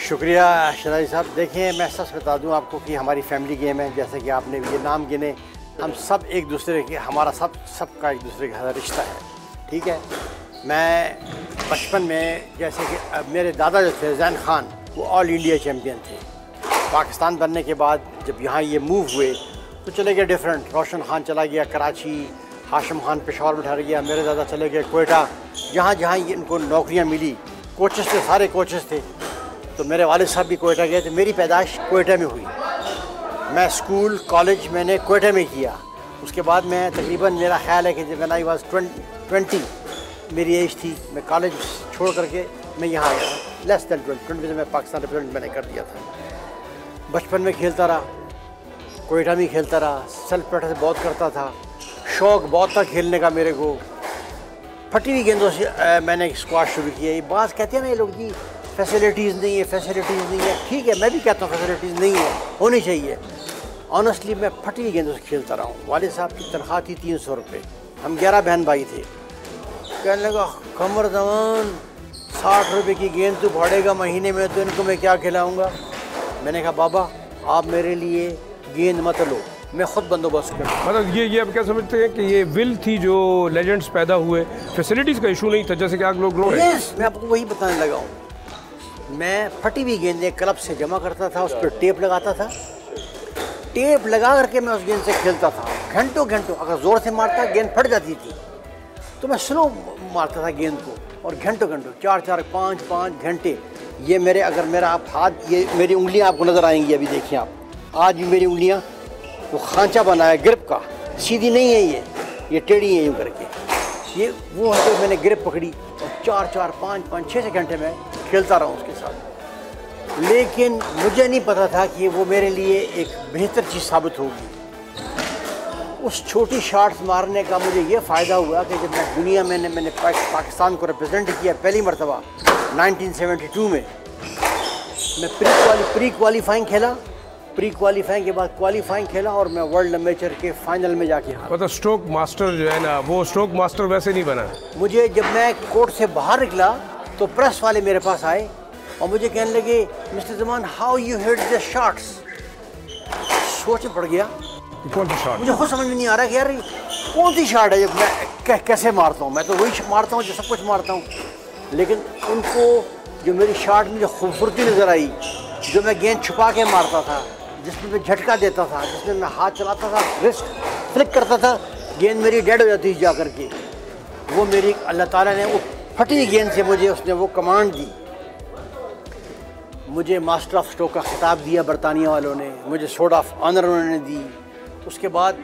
शुक्रिया शराजी साहब। देखिए, मैं सच बता दूं आपको कि हमारी फैमिली गेम है। जैसे कि आपने ये नाम गिने, हम सब एक दूसरे के, हमारा सबका एक दूसरे के साथ रिश्ता है, ठीक है। मैं बचपन में, जैसे कि मेरे दादा जो थे जैन खान, वो ऑल इंडिया चैम्पियन थे। पाकिस्तान बनने के बाद जब यहाँ ये मूव हुए तो चले गए डिफरेंट। रोशन खान चला गया कराची, हाशिम खान पेशावर में ठहर गया, मेरे दादा चले गए कोयटा। जहाँ जहाँ इनको नौकरियाँ मिली, कोचेस थे, सारे कोचेस थे। तो मेरे वालिद साहब भी कोयटा गए थे, मेरी पैदाइश कोयटा में हुई। मैं स्कूल कॉलेज मैंने कोयटा में किया। उसके बाद मैं तकरीबन, मेरा ख्याल है कि जब व्हेन आई वाज 20 मेरी एज थी, मैं कॉलेज छोड़ करके मैं यहाँ आया। लेस दैन 20 में मैं पाकिस्तान रिप्रेजेंट मैंने कर दिया था। बचपन में खेलता रहा, कोयटा में खेलता रहा, सेल्फ प्रेक्टिस बहुत करता था, शौक़ बहुत था खेलने का मेरे को। फटी हुई गेंदों से मैंने स्क्वाश शुरू किया। ये बात कहते हैं ना ये लोग जी, फैसिलिटीज़ नहीं है, फैसिलिटीज़ नहीं है। ठीक है, मैं भी कहता हूँ फैसिलिटीज़ नहीं है, होनी चाहिए। ऑनेस्टली मैं फटी हुई गेंदों से खेलता रहा हूँ। वालिद साहब की तनख्वाह थी 300 रुपये, हम 11 बहन भाई थे। कहने लगा, कमर जमान 60 रुपये की गेंद तू फाड़ेगा महीने में, तो इनको मैं क्या खिलाऊँगा। मैंने कहा, बाबा आप मेरे लिए गेंद मत लो, मैं ख़ुद बंदोबस्त करूँ। मतलब ये आप क्या समझते हैं कि ये विल थी जो लेजेंड्स पैदा हुए, फैसिलिटीज़ का इशू नहीं था जैसे कि आप लोग रो रहे हैं। मैं आपको वही बताने लगा हूँ। मैं फटी हुई गेंदें क्लब से जमा करता था, उस पर टेप लगाता था, टेप लगा करके मैं उस गेंद से खेलता था घंटों घंटों। अगर ज़ोर से मारता गेंद फट जाती थी, तो मैं स्लो मारता था गेंद को, और घंटों घंटों 4-4, 5-5 घंटे। ये मेरे, अगर मेरा आप हाथ, ये मेरी उंगलियां आपको नज़र आएंगी, अभी देखिए आप, आज भी मेरी उंगलियां वो खांचा बना है ग्रिप का, सीधी नहीं है ये टेढ़ी है यूँ करके। ये वो है जो मैंने ग्रिप पकड़ी, और 4-4, 5-5, 6 घंटे में खेलता रहा उसके साथ। लेकिन मुझे नहीं पता था कि वो मेरे लिए एक बेहतर चीज़ साबित होगी। उस छोटी शॉट्स मारने का मुझे ये फ़ायदा हुआ कि जब मैं दुनिया में मैंने पाकिस्तान को रिप्रेजेंट किया पहली मरतबा 1972 में। मैं प्री क्वालिफाइंग खेला, प्री क्वालिफाइंग के बाद क्वालिफाइंग खेला, और मैं वर्ल्ड एमेचर के फाइनल में जाके हारा। मतलब स्ट्रोक मास्टर जो है ना, वो स्ट्रोक मास्टर वैसे नहीं बना। मुझे जब मैं कोर्ट से बाहर निकला तो प्रेस वाले मेरे पास आए और मुझे कहने लगे, mister Zaman how you hit the shots. सोच में पड़ गया, कौन सी शॉट, मुझे खुद समझ में नहीं आ रहा कि यार कौन सी शॉट है, जब मैं कैसे मारता हूँ। मैं तो वही मारता हूँ जो सब कुछ मारता हूँ। लेकिन उनको जो मेरी शॉट में जो खूबसूरती नज़र आई, जो मैं गेंद छुपा के मारता था, जिसमें मैं झटका देता था, जिसमें मैं हाथ चलाता था, रिस्ट फ्लिक करता था, गेंद मेरी डेड हो जाती थी जा करके। वो मेरी अल्लाह ताला ने वो फटी गेंद से मुझे उसने वो कमांड दी। मुझे मास्टर ऑफ स्ट्रोक का खिताब दिया बरतानिया वालों ने, मुझे सोर्ड ऑफ ऑनर उन्होंने दी। उसके बाद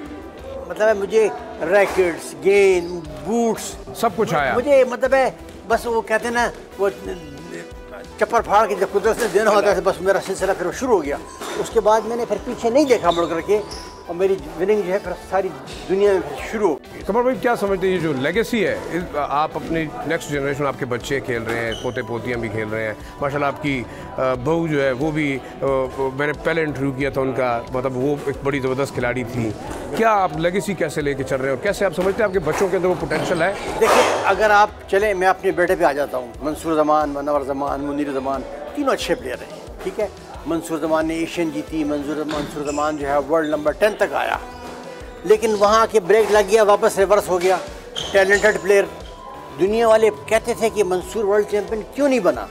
मतलब है मुझे रैकेट्स, गेंद, बूट्स, सब कुछ आया। मुझे मतलब है बस वो कहते हैं ना, वो चप्पर फाड़ के जब कुदरत से देना होता है, बस मेरा सिलसिला फिर शुरू हो गया। उसके बाद मैंने फिर पीछे नहीं देखा मुड़ करके, और मेरी विनिंग जो है फिर सारी दुनिया में फिर शुरू हो गई। कमर भाई क्या समझते हैं ये जो लेगेसी है, आप अपनी नेक्स्ट जनरेशन, आपके बच्चे खेल रहे हैं, पोते पोतियाँ भी खेल रहे हैं, माशाल्लाह आपकी बहू जो है वो भी, मैंने पहले इंटरव्यू किया था उनका, मतलब वो एक बड़ी ज़बरदस्त खिलाड़ी थी। क्या आप लेगेसी कैसे लेके चल रहे हैं और कैसे आप समझते हैं आपके बच्चों के अंदर वो पोटेंशियल है? देखिए, अगर आप चले, मैं अपने बेटे पे आ जाता हूँ। मंसूर जमान, मनवर जमान, मुनीर जमान, तीनों अच्छे प्लेयर हैं, ठीक है। मंसूर जमान ने एशियन जीती, मंसूर जमान जो है वर्ल्ड नंबर 10 तक आया, लेकिन वहाँ के ब्रेक लग गया, वापस रिवर्स हो गया। टैलेंटेड प्लेयर, दुनिया वाले कहते थे कि मंसूर वर्ल्ड चैम्पियन क्यों नहीं बना।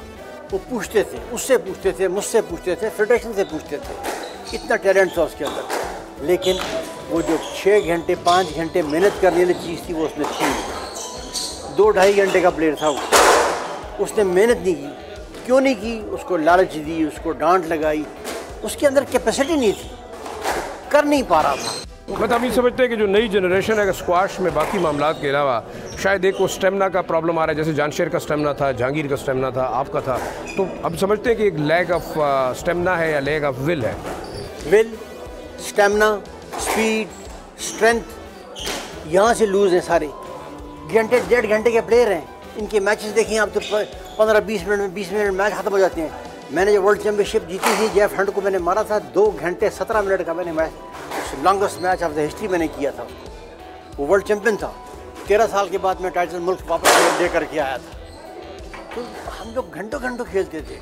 वो पूछते थे, उससे पूछते थे, मुझसे पूछते थे, फेडरेशन से पूछते थे, इतना टैलेंट था उसके अंदर। लेकिन वो जो 6 घंटे 5 घंटे मेहनत करने वाली चीज़ थी वो उसमें थी। 2-2.5 घंटे का प्लेयर था वो, उसने मेहनत नहीं की। क्यों नहीं की? उसको लालच दी, उसको डांट लगाई, उसके अंदर कैपेसिटी नहीं थी, कर नहीं पा रहा था। मतलब हम ये समझते हैं कि जो नई जनरेशन है स्क्वाश में बाकी मामलात के अलावा शायद एक वो स्टेमिना का प्रॉब्लम आ रहा है, जैसे जानशेर का स्टेमिना था, जहांगीर का स्टेमिना था, आपका था, तो अब समझते हैं कि एक लैक ऑफ स्टेमिना है या लैक ऑफ विल है? विल, स्टेमिना, स्पीड, स्ट्रेंथ, यहाँ से लूज़ हैं सारे। घंटे 1.5 घंटे के प्लेयर हैं, इनके मैचेस देखें आप तो 15-20 मिनट में 20 मिनट में मैच ख़त्म हो जाते हैं। मैंने जो वर्ल्ड चैम्पियनशिप जीती थी, जेफ हंट को मैंने मारा था, 2 घंटे 17 मिनट का मैंने match, longest match of the history मैंने किया था। वो वर्ल्ड चैम्पियन था। 13 साल के बाद मैं टाइटल मुल्क वापस दे करके आया था। तो हम लोग घंटों घंटों खेलते थे।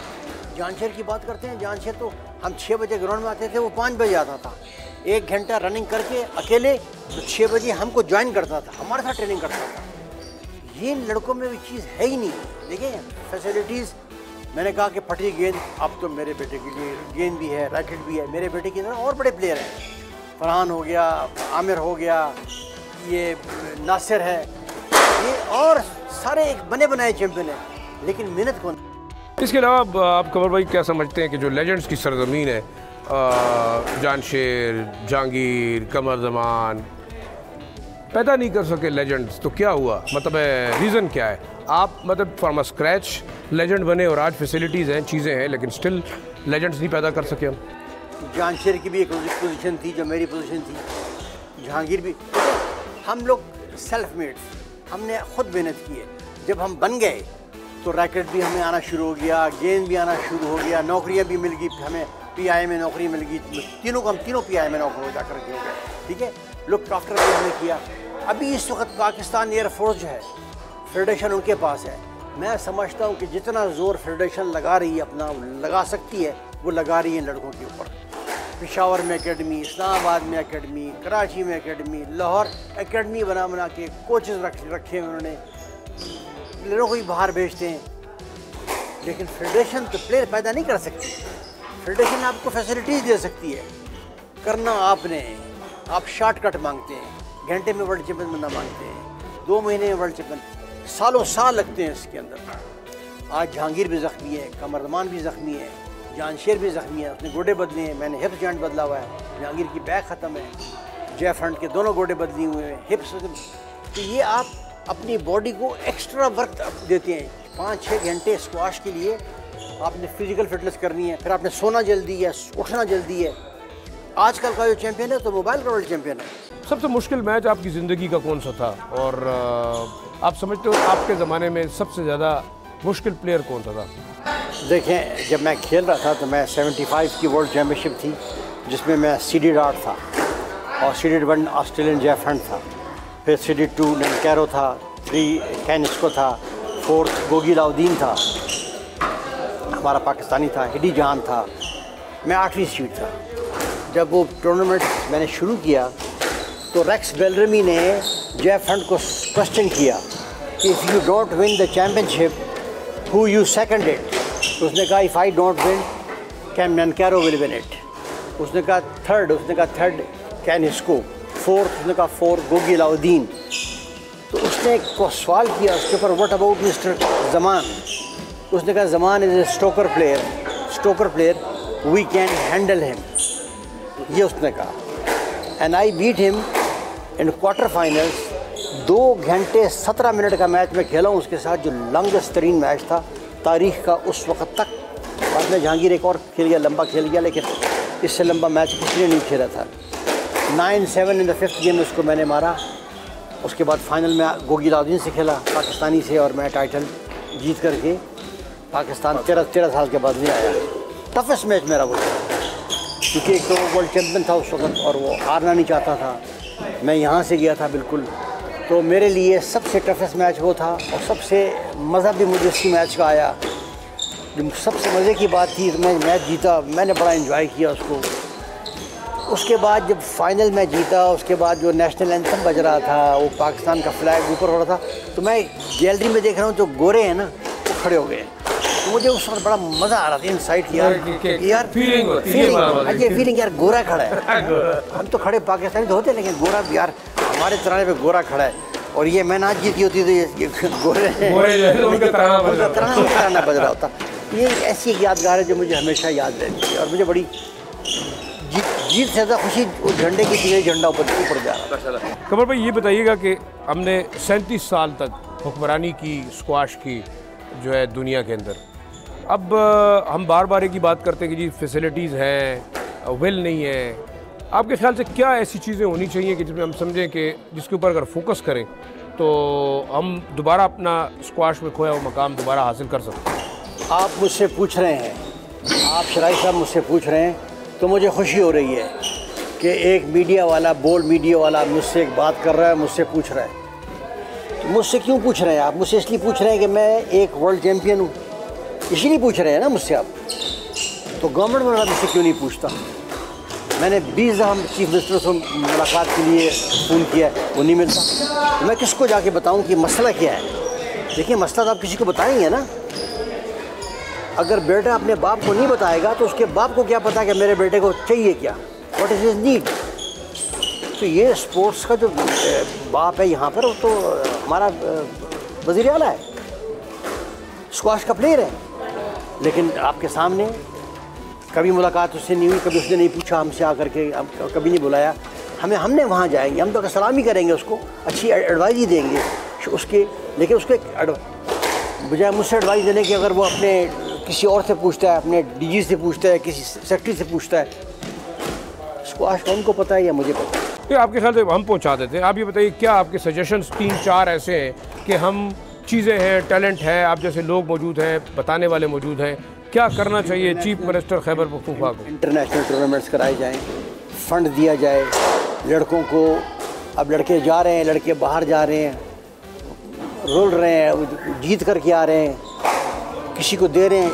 जानशेर की बात करते हैं, जानशेर तो हम 6 बजे ग्राउंड में आते थे, वो 5 बजे आता था, 1 घंटा रनिंग करके अकेले, तो 6 बजे हमको ज्वाइन करता था, हमारे साथ ट्रेनिंग करता था। ये लड़कों में भी चीज़ है ही नहीं। देखिए फैसिलिटीज़, मैंने कहा कि फटी गेंद, अब तो मेरे बेटे के लिए गेंद भी है, रैकेट भी है, मेरे बेटे की तरह और बड़े प्लेयर हैं, फरहान हो गया, आमिर हो गया, ये नासिर है, ये और सारे एक बने बनाए चैंपियन हैं, लेकिन मेहनत कौन। इसके अलावा आप कमर भाई क्या समझते हैं कि जो लेजेंड्स की सरजमीन है, जानशेर, जहांगीर, कमर जमान पैदा नहीं कर सके लेजेंड्स, तो क्या हुआ, मतलब रीज़न क्या है? आप मतलब फ्रॉम अ स्क्रैच लेजेंड बने और आज फैसिलिटीज़ हैं, चीज़ें हैं, लेकिन स्टिल लेजेंड्स नहीं पैदा कर सके हम। जानशेर की भी एक पोजीशन थी जो मेरी पोजीशन थी, जहांगीर भी, हम लोग सेल्फ मेड, हमने खुद मेहनत की है। जब हम बन गए तो रैकेट भी हमें आना शुरू हो गया, गेंद भी आना शुरू हो गया, नौकरियां भी मिल गई, हमें PI में नौकरी मिल गई, तीनों PI में नौकरी हो जाकर के हो गए, ठीक है। लुक आफ्टर भी हमने किया। अभी इस वक्त पाकिस्तान एयरफोर्स जो है, फेडरेशन उनके पास है। मैं समझता हूँ कि जितना ज़ोर फेडरेशन लगा रही है, अपना लगा सकती है, वो लगा रही है लड़कों के ऊपर। पेशावर में एकेडमी, इस्लामाबाद में एकेडमी, कराची में एकेडमी, लाहौर एकेडमी बना के कोचेज़ रखे हैं उन्होंने, प्लेयरों को ही बाहर भेजते हैं। लेकिन फेडरेशन तो प्लेयर पैदा नहीं कर सकती। फेडरेशन आपको फैसिलिटीज़ दे सकती है, करना आपने। आप शॉर्टकट मांगते हैं, घंटे में वर्ल्ड चैंपियन बनना मांगते हैं, 2 महीने में वर्ल्ड चैंपियन, सालों साल लगते हैं इसके अंदर। आज जहांगीर भी ज़ख्मी है, कमर जमान भी ज़ख्मी है, जानशेर भी ज़ख्मी है, उसने गोडे बदले हैं, मैंने हिप्स जॉइंट बदला हुआ है, जहांगीर की बैक ख़त्म है, जय फ्रंट के दोनों गोडे बदली हुए हैं, हिप्स। तो ये आप अपनी बॉडी को एक्स्ट्रा वर्क देते हैं। 5-6 घंटे स्क्वाश के लिए आपने फिजिकल फिटनेस करनी है, फिर आपने सोना जल्दी है, उठना जल्दी है। आजकल का जो चैंपियन है तो मोबाइल का वर्ल्ड चैंपियन है। सबसे मुश्किल मैच आपकी ज़िंदगी का कौन सा था, और आप समझते हो आपके ज़माने में सबसे ज़्यादा मुश्किल प्लेयर कौन सा था? देखें, जब मैं खेल रहा था तो मैं 75 की वर्ल्ड चैम्पियनशिप थी, जिसमें मैं सीडेड 8 था और सीडेड 1 ऑस्ट्रेलियन जय फ्रंट था, फिर सीडेड 2 ननकैरो था, 3 कैन इस्को था, 4th गोगी लाउद्दीन था, हमारा पाकिस्तानी था, हिडी जान था, मैं 8वीं सीट था। जब वो टूर्नामेंट मैंने शुरू किया तो रेक्स बेलरमी ने जय फ्रंट को क्वेश्चन किया कि if you don't win the championship who you seconded. उसने कहा if I don't win can ननकैरो विल विन इट। उसने कहा थर्ड कैन इस्को, 4th उसने कहा 4 गोगी लाउद्दीन। तो उसने को सवाल किया उसके ऊपर, व्हाट अबाउट मिस्टर जमान। उसने कहा Zaman is a stoker player, we can handle him, ये उसने कहा। And I beat him in quarter finals. 2 घंटे 17 मिनट का मैच मैं खेला हूँ उसके साथ, जो लॉन्गेस्ट तरीन मैच था तारीख़ का उस वक्त तक। बाद में जहांगीर एक और खेल गया, लंबा खेल गया, लेकिन इससे लंबा मैच किसी ने नहीं खेला था। 9-7 इन द 5th गेम उसको मैंने मारा। उसके बाद फाइनल में गोगी लाउद्दीन से खेला, पाकिस्तानी से, और मैं टाइटल जीत करके पाकिस्तान 13 साल के बाद नहीं आया। टफेस्ट मैच मेरा वो था, क्योंकि एक तो वर्ल्ड चैम्पियन था उस वक्त और वो हारना नहीं चाहता था। मैं यहाँ से गया था बिल्कुल, तो मेरे लिए सबसे टफेस्ट मैच वो था। और सबसे मज़ा भी मुझे इसी मैच का आया। जो सबसे मज़े की बात थी, मैं मैच जीता, मैंने बड़ा एंजॉय किया उसको। उसके बाद जब फाइनल मैं जीता, उसके बाद जो नेशनल एंथम बज रहा था, वो पाकिस्तान का फ्लैग ऊपर हो रहा था, तो मैं गैलरी में देख रहा हूँ जो गोरे हैं ना वो खड़े हो गए। तो मुझे उस वक्त बड़ा मज़ा आ रहा था, इनसाइट यार फीलिंग यार गोरा खड़ा है। हम तो खड़े पाकिस्तानी तो होते, लेकिन गोरा भी यार हमारे तराने पे गोरा खड़ा है। और ये मैं ना जीती होती तो ये गोरे तराना बज रहा होता। ये ऐसी एक यादगार है जो मुझे हमेशा याद रहती है, और मुझे बड़ी जीत से ज़्यादा खुशी उस झंडे की थी, झंडा ऊपर जा रहा था। कमर भाई ये बताइएगा कि हमने 37 साल तक हुक्मरानी की स्क्वाश की जो है दुनिया के अंदर। अब हम बार बार एक ही बात करते हैं कि जी फैसिलिटीज़ हैं, वेल नहीं है। आपके ख्याल से क्या ऐसी चीज़ें होनी चाहिए कि जिसमें हम समझें कि जिसके ऊपर अगर फोकस करें तो हम दोबारा अपना स्क्वाश में खोया हुआ मकाम दोबारा हासिल कर सकते हैं? आप मुझसे पूछ रहे हैं, आप शराई साहब मुझसे पूछ रहे हैं, तो मुझे खुशी हो रही है कि एक मीडिया वाला, बोल्ड मीडिया वाला मुझसे एक बात कर रहा है, मुझसे पूछ रहा है। तो मुझसे क्यों पूछ रहे हैं आप? मुझसे इसलिए पूछ रहे हैं कि मैं एक वर्ल्ड चैम्पियन हूँ, इसीलिए पूछ रहे हैं ना मुझसे आप। तो गवर्नमेंट वाला मुझसे क्यों नहीं पूछता? मैंने 20 दफ़ा चीफ मिनिस्टर से मुलाकात के लिए फ़ोन किया, वो नहीं मिलता। तो मैं किसको जाके बताऊं कि मसला क्या है? देखिए, मसला तो आप किसी को बताएंगे ना। अगर बेटा अपने बाप को नहीं बताएगा तो उसके बाप को क्या पता कि मेरे बेटे को चाहिए क्या, व्हाट इज़ हिज नीड। तो ये स्पोर्ट्स का जो बाप है यहाँ पर, वो तो हमारा वज़ीर आला है, स्क्वाश का प्लेयर है। लेकिन आपके सामने कभी मुलाकात उससे नहीं हुई, कभी उसने नहीं पूछा हमसे आकर के, कभी नहीं बुलाया हमने वहाँ जाएंगे, हम तो सलामी करेंगे उसको, अच्छी एडवाइस ही देंगे उसके। लेकिन उसके बजाय मुझसे एडवाइस देने की, अगर वो अपने किसी और से पूछता है, अपने डीजी से पूछता है, किसी सेक्रेटरी से पूछता है, स्क्वाश का उनको पता है या मुझे पता है? ये आपके ख्याल से हम पहुँचा देते हैं। आप ये बताइए, क्या आपके सजेशंस 3-4 ऐसे हैं कि हम चीज़ें हैं, टैलेंट है, आप जैसे लोग मौजूद हैं, बताने वाले मौजूद हैं, क्या करना चाहिए चीफ मिनिस्टर खैबर पख्तूनख्वा को? इंटरनेशनल टूर्नामेंट्स कराए जाएँ, फ़ंड दिया जाए लड़कों को। अब लड़के जा रहे हैं, लड़के बाहर जा रहे हैं, रोल रहे हैं, जीत करके आ रहे हैं, किसी को दे रहे हैं,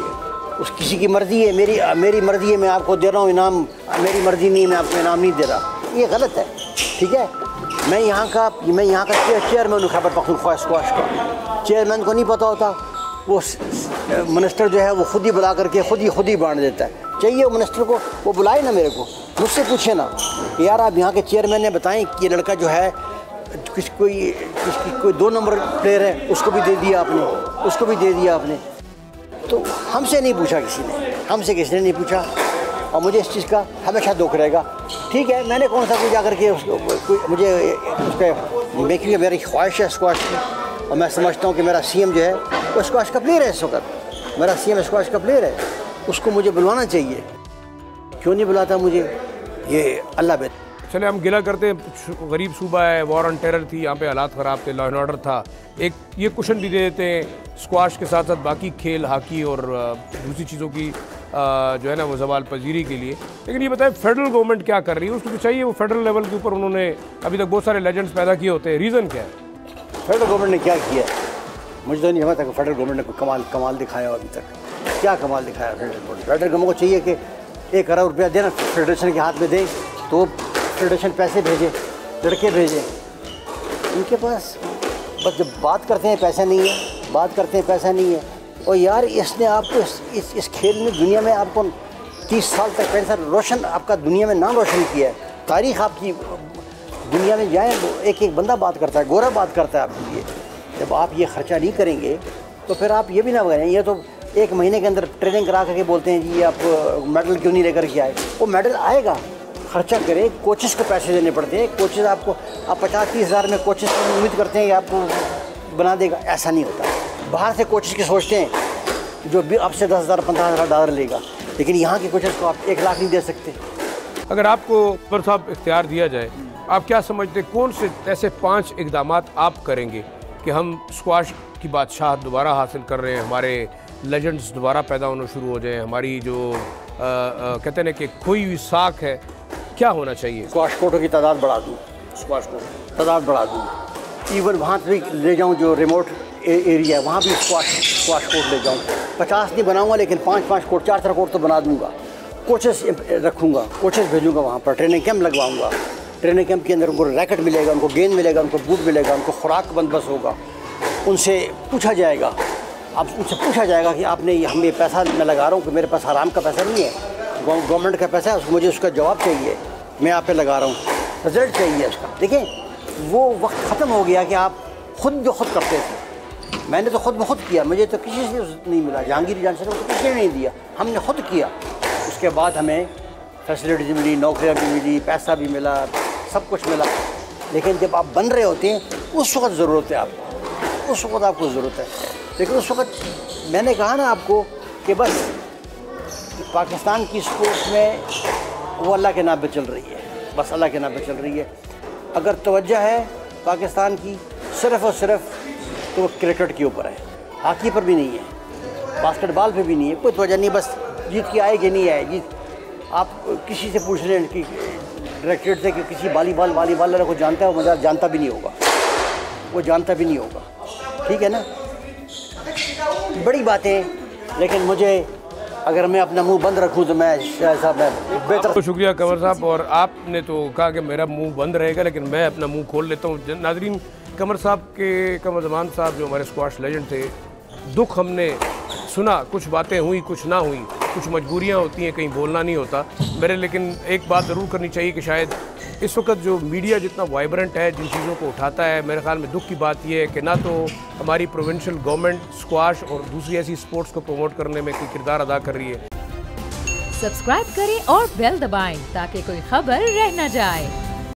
उस किसी की मर्ज़ी है। मेरी मर्ज़ी है, मैं आपको दे रहा हूँ इनाम, मेरी मर्ज़ी नहीं, मैं आपको इनाम नहीं दे रहा, ये गलत है। ठीक है, मैं यहाँ का चेयरमैन हूँ खैबर पख्तूनख्वा स्क्वाश का। चेयरमैन को नहीं पता होता, वो मिनिस्टर जो है वो खुद ही बुला करके खुद ही बांट देता है। चाहिए वो मिनिस्टर को, वो बुलाए ना मेरे को, मुझसे पूछे ना कि यार आप यहाँ के चेयरमैन ने बताएं कि ये लड़का जो है कोई 2 नंबर प्लेयर है, उसको भी दे दिया आपने। तो हमसे नहीं पूछा किसी ने नहीं पूछा, और मुझे इस चीज़ का हमेशा दुख रहेगा। ठीक है, मैंने कौन सा कोई जा करके मुझे उसका मेकिंग, मेरी ख्वाहिश है स्क्वाश की, और मैं समझता हूँ कि मेरा सीएम जो है वो स्क्वाश का प्लेयर है। इस वक्त मेरा सीएम स्क्वाश का प्लेयर है, उसको मुझे बुलवाना चाहिए। क्यों नहीं बुलाता मुझे, ये अल्लाह बेहतर। चले, हम गिला करते हैं, गरीब सूबा है, वॉर ऑन टेरर थी, यहाँ पे हालात ख़राब थे, लॉ एंड ऑर्डर था, एक ये क्वेश्चन भी दे देते हैं स्क्वाश के साथ साथ बाकी खेल, हॉकी और दूसरी चीज़ों की जो है ना वो ज़वाल पजीरी के लिए। लेकिन ये बताएं, फेडरल गवर्नमेंट क्या कर रही है? उसको तो चाहिए, वो फेडरल लेवल के ऊपर उन्होंने अभी तक बहुत सारे लेजेंड्स पैदा किए होते हैं, रीज़न क्या है? फेडरल गवर्नमेंट ने क्या किया? मुझे तो नहीं समझता कि फेडरल गवर्नमेंट ने कोई कमाल दिखाया अभी तक। क्या कमाल दिखाया फेडरल गवर्नमेंट को? चाहिए कि 1 अरब रुपया देना फेडरेशन के हाथ में दे, तो फेडरेशन पैसे भेजे, लड़के भेजे। उनके पास बस जब बात करते हैं पैसा नहीं है। और यार, इसने आपको इस खेल में, दुनिया में आपको 30 साल तक पैसा रोशन, आपका दुनिया में नाम रोशन किया है। तारीख़ आपकी दुनिया में जाए, एक बंदा बात करता है, गोरा बात करता है आपके लिए। जब आप ये ख़र्चा नहीं करेंगे तो फिर आप ये भी ना करें, ये तो 1 महीने के अंदर ट्रेनिंग करा करके बोलते हैं जी आप मेडल क्यों नहीं लेकर के आए। वो मेडल आएगा, खर्चा करें, कोचेस को पैसे देने पड़ते हैं। कोचेस आपको, आप 50-30 हज़ार में कोचेस को उम्मीद करते हैं कि आपको बना देगा, ऐसा नहीं होता। बाहर से कोचेस के सोचते हैं जो भी आपसे 10,000 15,000 डॉलर लेगा, लेकिन यहाँ के कोचेस को आप 1 लाख नहीं दे सकते। अगर आपको पर साहब इख्तियार दिया जाए, आप क्या समझते, कौन से ऐसे 5 इकदाम आप करेंगे कि हम स्क्वाश की बादशाह दोबारा हासिल कर रहे हैं, हमारे लेजेंड्स दोबारा पैदा होना शुरू हो जाए, हमारी जो कहते हैं ना कि खोई हुई साख है, क्या होना चाहिए? स्क्वाश कोर्टों की तादाद बढ़ा दूँ, इवन वहाँ भी ले जाऊँ जो रिमोट एरिया है, वहाँ भी स्क्वाश कोर्ट ले जाऊँ। 50 नहीं बनाऊँगा, लेकिन 5-5 कोर्ट, 4 कोर्ट तो बना दूँगा। कोचेस रखूँगा, कोचेस भेजूँगा वहाँ पर, ट्रेनिंग कैंप लगवाऊँगा। ट्रेनिंग कैंप के अंदर उनको रैकेट मिलेगा, उनको गेंद मिलेगा, उनको बूट मिलेगा, उनको खुराक बंदोबस्त होगा। उनसे पूछा जाएगा कि आपने हम ये पैसा मैं लगा रहा हूँ कि मेरे पास हराम का पैसा नहीं है, गवर्नमेंट का पैसा है, मुझे उसका जवाब चाहिए, मैं आप पे लगा रहा हूँ, रिजल्ट चाहिए उसका। देखिए, वो वक्त ख़त्म हो गया कि आप खुद करते थे। मैंने तो खुद ब खुद किया, मुझे तो किसी से नहीं मिला, जहांगीर जान से तो किसी ने नहीं दिया, हमने खुद किया। उसके बाद हमें फैसिलिटीज मिली, नौकरियाँ भी मिली, पैसा भी मिला, सब कुछ मिला। लेकिन जब आप बन रहे होते हैं, उस वक्त ज़रूरत है आपको, उस वक्त आपको ज़रूरत है। लेकिन उस वक्त मैंने कहा ना आपको कि बस पाकिस्तान की स्पोर्ट्स में वो अल्लाह के नाम पे चल रही है, बस अल्लाह के नाम पे चल रही है। अगर तवज्जो है पाकिस्तान की सिर्फ़ और सिर्फ तो वो क्रिकेट के ऊपर है, हॉकी पर भी नहीं है, बास्केटबॉल पे भी नहीं है, कोई तवज्जो नहीं, बस जीत के आए कि नहीं आए। जीत आप किसी से पूछ रहे हैं कि डायरेक्टरेट से कि किसी वॉलीबॉलर को जानता है, वो मज़ा जानता भी नहीं होगा, वो जानता भी नहीं होगा। ठीक है ना, बड़ी बातें। लेकिन मुझे अगर मैं अपना मुंह बंद रखूं तो मैं साहब मैं बेहतर। तो शुक्रिया कंवर साहब, और आपने तो कहा कि मेरा मुंह बंद रहेगा लेकिन मैं अपना मुंह खोल लेता हूँ। नाजरीन, कंवर ज़मान साहब जो हमारे स्क्वाश लेजेंड थे, दुख हमने सुना, कुछ बातें हुई कुछ ना हुई, कुछ मजबूरियाँ होती हैं, कहीं बोलना नहीं होता मेरे। लेकिन एक बात ज़रूर करनी चाहिए कि शायद इस वक्त जो मीडिया जितना वाइब्रेंट है, जिन चीज़ों को उठाता है, मेरे ख्याल में दुख की बात यह है कि ना तो हमारी प्रोविंशियल गवर्नमेंट स्क्वाश और दूसरी ऐसी स्पोर्ट्स को प्रमोट करने में कोई किरदार अदा कर रही है। सब्सक्राइब करें और बेल दबाएं ताकि कोई खबर रह न जाए।